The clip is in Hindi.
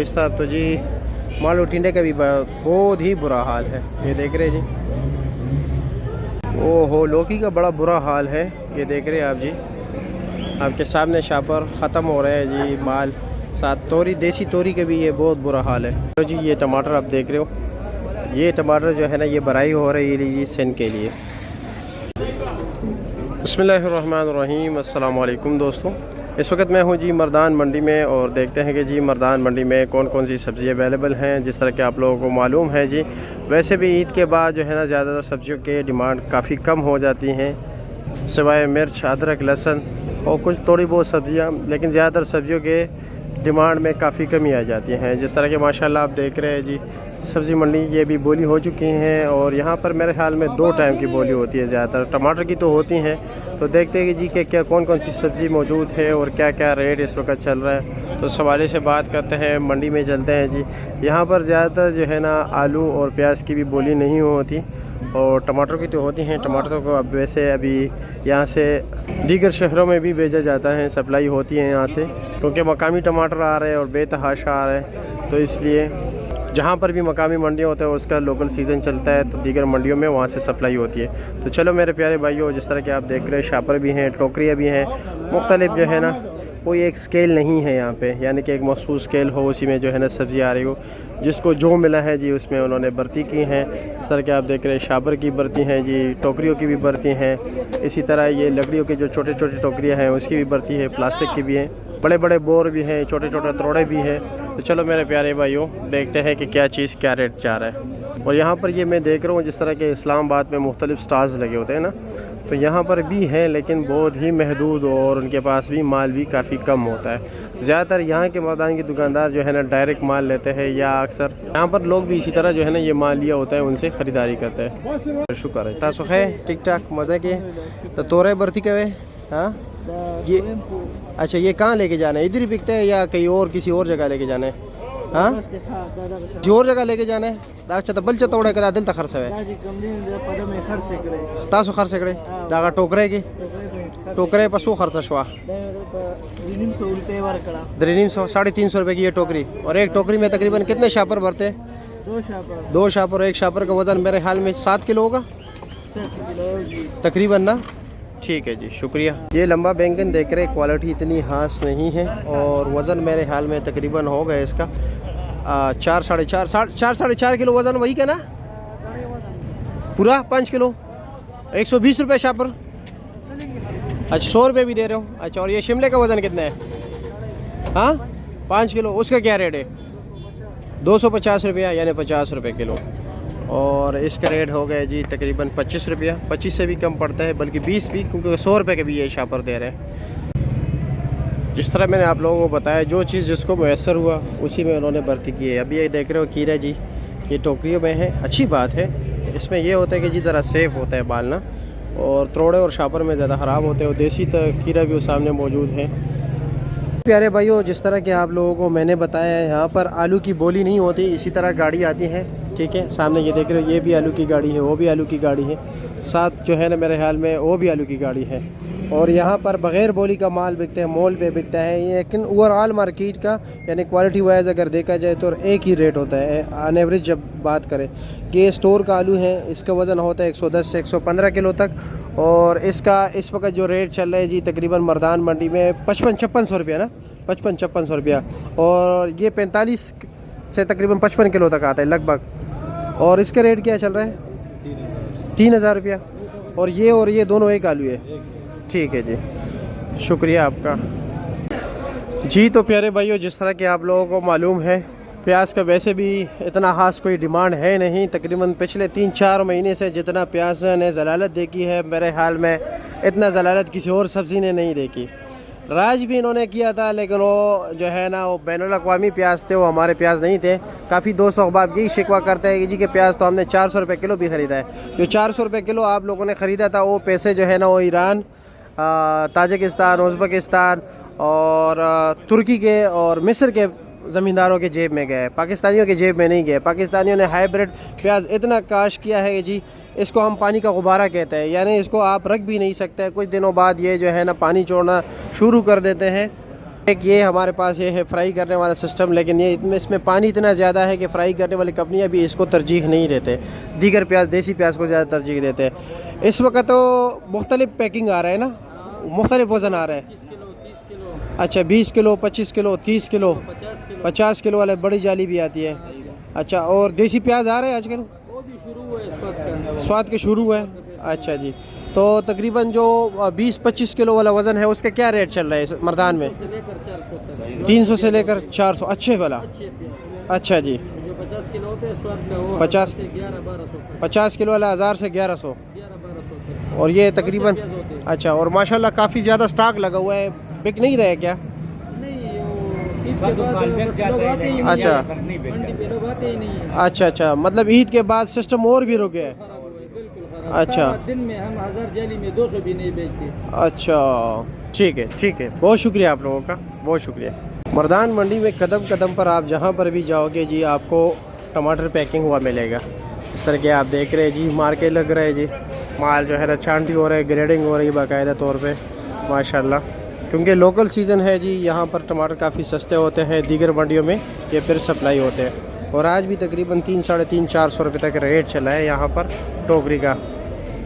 इस साहब तो जी माल टिंडे का भी बहुत ही बुरा हाल है। ये देख रहे हैं जी, ओहो लौकी का बड़ा बुरा हाल है। ये देख रहे हैं आप जी, आपके सामने शापर ख़त्म हो रहा है जी माल। साथ तोरी, देसी तोरी के भी ये बहुत बुरा हाल है। तो जी ये टमाटर आप देख रहे हो, ये टमाटर जो है ना ये भराई हो रही है जी सेन के लिए। बिस्मिल्लाहिर्रहमानिर्रहीम, अस्सलाम वालेकुम दोस्तों। इस वक्त मैं हूँ जी मर्दान मंडी में और देखते हैं कि जी मर्दान मंडी में कौन कौन सी सब्ज़ी अवेलेबल हैं। जिस तरह के आप लोगों को मालूम है जी, वैसे भी ईद के बाद जो है ना ज़्यादातर सब्ज़ियों के डिमांड काफ़ी कम हो जाती हैं, सिवाय मिर्च, अदरक, लहसुन और कुछ थोड़ी बहुत सब्ज़ियाँ, लेकिन ज़्यादातर सब्ज़ियों के डिमांड में काफ़ी कमी आ जाती हैं। जिस तरह के माशाल्लाह आप देख रहे हैं जी, सब्ज़ी मंडी ये भी बोली हो चुकी हैं और यहाँ पर मेरे ख्याल में 2 टाइम की बोली होती है। ज़्यादातर टमाटर की तो होती हैं। तो देखते हैं कि जी कि क्या कौन कौन सी सब्ज़ी मौजूद है और क्या क्या रेट इस वक्त चल रहा है। तो इस हवाले से बात करते हैं, मंडी में चलते हैं जी। यहाँ पर ज़्यादातर जो है ना आलू और प्याज की भी बोली नहीं होती और टमाटर की तो होती हैं। टमाटर को अब वैसे अभी यहाँ से दीगर शहरों में भी भेजा जाता है, सप्लाई होती है यहाँ से, क्योंकि मकामी टमाटर आ रहे हैं और बेतहाशा आ रहे हैं। तो इसलिए जहाँ पर भी मकामी मंडियाँ होते हैं उसका लोकल सीज़न चलता है, तो दीगर मंडियों में वहाँ से सप्लाई होती है। तो चलो मेरे प्यारे भाइयों, जिस तरह के आप देख रहे हैं शापर भी हैं, टोकरियाँ भी हैं, मुख्तलिफ जो है ना कोई एक स्केल नहीं है यहाँ पे, यानी कि एक मखसूस स्केल हो उसी में जो है ना सब्ज़ी आ रही हो। जिसको जो मिला है जी उसमें उन्होंने भर्ती की हैं। इस तरह के आप देख रहे हैं शापर की भर्ती हैं जी, टोकरियों की भी भर्ती हैं। इसी तरह ये लकड़ियों की जो छोटे छोटे टोकरियाँ हैं उसकी भी भर्ती है, प्लास्टिक की भी हैं, बड़े बड़े बोर भी हैं, छोटे छोटे तोड़े भी हैं। तो चलो मेरे प्यारे भाइयों, देखते हैं कि क्या चीज़ क्या रेट जा रहा है। और यहाँ पर ये मैं देख रहा हूँ जिस तरह के इस्लामाबाद में मुख्तलिफ स्टाल्स लगे होते हैं ना, तो यहाँ पर भी हैं लेकिन बहुत ही महदूद और उनके पास भी माल भी काफ़ी कम होता है। ज़्यादातर यहाँ के मर्दान के दुकानदार जो है ना डायरेक्ट माल लेते हैं, या अक्सर यहाँ पर लोग भी इसी तरह जो है ना ये माल लिया होता है उनसे ख़रीदारी करते हैं। शुक्र है तासुख है, ठीक ठाक मज़े के। तो तोरे बर्ती के हाँ ये अच्छा, ये कहाँ लेके जाना है? इधर ही बिकते हैं या कहीं और किसी और जगह लेके जाना है? हाँ किसी और जगह लेके जाना है। दाक्षा तो बलचा तोड़े का दिल तक खर्च है तासु खर्च करे जागा टोकरे की टोकरे पशु खर्च शुआ 350 रुपये की ये टोकरी। और एक टोकरी में तकरीबन कितने शापर भरते हैं? 2 शापर। एक शापर का वज़न मेरे ख्याल में 7 किलो होगा तकरीबन ना। ठीक है जी, शुक्रिया। ये लंबा बैंगन देख रहे, क्वालिटी इतनी खास नहीं है और वज़न मेरे ख्याल में तकरीबन हो गया इसका 4 साढ़े 4 किलो वज़न, वही का ना पूरा 5 किलो 120 रुपये शापर। अच्छा 100 रुपये भी दे रहे हो। अच्छा, और ये शिमले का वज़न कितना है? हाँ 5 किलो, उसका क्या रेट है? 250 रुपया, यानी 50 रुपये किलो। और इसका रेट हो गया जी तकरीबन 25 रुपया, 25 से भी कम पड़ता है, बल्कि 20 भी, क्योंकि 100 रुपये के भी ये शापर दे रहे हैं। जिस तरह मैंने आप लोगों को बताया, जो चीज़ जिसको मैसर हुआ उसी में उन्होंने भर्ती की है। अभी ये देख रहे हो खीरा जी, ये टोकरियों में है, अच्छी बात है। इसमें यह होता है कि जी ज़रा सेफ़ होता है बालना, और त्रोड़े और शापर में ज़्यादा ख़राब होते हैं। और देसी खीरा भी उस सामने मौजूद है। प्यारे भाइयों, जिस तरह के आप लोगों को मैंने बताया है, यहाँ पर आलू की बोली नहीं होती, इसी तरह गाड़ी आती है। ठीक है, सामने ये देख रहे हो, ये भी आलू की गाड़ी है, वो भी आलू की गाड़ी है, साथ जो है ना मेरे ख्याल में वो भी आलू की गाड़ी है। और यहाँ पर बग़ैर बोली का माल बिकते हैं, मोल पे बिकता है। लेकिन ओवरऑल मार्केट का यानी क्वालिटी वाइज अगर देखा जाए तो एक ही रेट होता है ऑन एवरेज। जब बात करें कि स्टोर का आलू है, इसका वज़न होता है 110 से 115 किलो तक। और इसका इस वक्त जो रेट चल रहा है जी तकरीबन मर्दान मंडी में 55-56 रुपया ना, 55-56 रुपया। और ये 45 से तकरीबन 55 किलो तक आता है लगभग। और इसका रेट क्या चल रहा है? 3000 रुपया। और ये दोनों एक आलू है। ठीक है जी, शुक्रिया आपका जी। तो प्यारे भाइयों, जिस तरह के आप लोगों को मालूम है, प्याज का वैसे भी इतना ख़ास कोई डिमांड है नहीं। तकरीबन पिछले 3-4 महीने से जितना प्याज ने ज़लालत देखी है, मेरे ख्याल में इतना ज़लालत किसी और सब्ज़ी ने नहीं देखी। राज भी इन्होंने किया था, लेकिन वो जो है ना वो बैनुल अक़वामी प्याज थे, वो हमारे प्याज नहीं थे। काफ़ी दोस्त अहबाब यही शिकवा करते हैं कि जी के प्याज तो हमने 400 रुपये किलो भी ख़रीदा है। जो 400 रुपये किलो आप लोगों ने ख़रीदा था, वो पैसे जो है ना वो ईरान, ताजिकिस्तान, उज़्बेकिस्तान और तुर्की के और मिस्र के ज़मींदारों के जेब में गए, पाकिस्तानियों के जेब में नहीं गए। पाकिस्तानियों ने हाइब्रिड प्याज इतना काश किया है कि जी इसको हम पानी का गुब्बारा कहते हैं, यानी इसको आप रख भी नहीं सकते। कुछ दिनों बाद ये जो है ना पानी छोड़ना शुरू कर देते हैं। एक ये हमारे पास ये है फ्राई करने वाला सिस्टम, लेकिन ये इसमें पानी इतना ज़्यादा है कि फ्राई करने वाली कंपनियां भी इसको तरजीह नहीं देते, दीगर प्याज देसी प्याज को ज़्यादा तरजीह देते हैं। इस वक्त तो मुख्तलिफ पैकिंग आ रहा है ना, मुख्तलिफ वज़न आ रहा है। 25 किलो 30 किलो अच्छा 20 kilo 25 kilo 30 kilo 50 kilo 50 kilo वाले बड़ी जाली भी आती है। अच्छा, और देसी प्याज आ रहे हैं आजकल? वो भी शुरू हुआ है स्वाद का। स्वाद के शुरू है। अच्छा जी, तो तकरीबन जो 20-25 किलो वाला वज़न है उसका क्या रेट चल रहा है इस मर्दान में? 300 से लेकर 400 तक। 300 से लेकर 400 अच्छे वाला। अच्छे प्याज अच्छा जी, जो 50 किलो होते हैं स्वाद का वो 50 से 11-1200 तक। 50 किलो वाला 1000 से 1100, 11-1200 तक और ये तकरीबन प्याज होते हैं। अच्छा, और माशाल्लाह काफ़ी ज़्यादा स्टॉक लगा हुआ है, बिक नहीं रहा है क्या? नहीं वो ईद के बाद बस लोग आते ही नहीं अच्छा। है। मंडी पे लोग आते ही नहीं है। अच्छा अच्छा, मतलब ईद के बाद सिस्टम और भी रुक गया है। खराब हुआ है, बिल्कुल खराब। अच्छा। सारा दिन में हम 1000 जाली में 200 भी नहीं बेचते। अच्छा ठीक है ठीक है, बहुत शुक्रिया आप लोगों का, बहुत शुक्रिया। मर्दान मंडी में कदम कदम पर आप जहाँ पर भी जाओगे जी आपको टमाटर पैकिंग हुआ मिलेगा। इस तरह के आप देख रहे हैं जी, मार्केट लग रहा है जी, माल जो है ना छांटी हो रहा है, ग्रेडिंग हो रही है बाकायदा तौर पे माशाल्लाह। क्योंकि लोकल सीज़न है जी, यहाँ पर टमाटर काफ़ी सस्ते होते हैं, दीगर मंडियों में ये फिर सप्लाई होते हैं। और आज भी तकरीबन 300-350-400 रुपये तक रेट चला है यहाँ पर टोकरी का।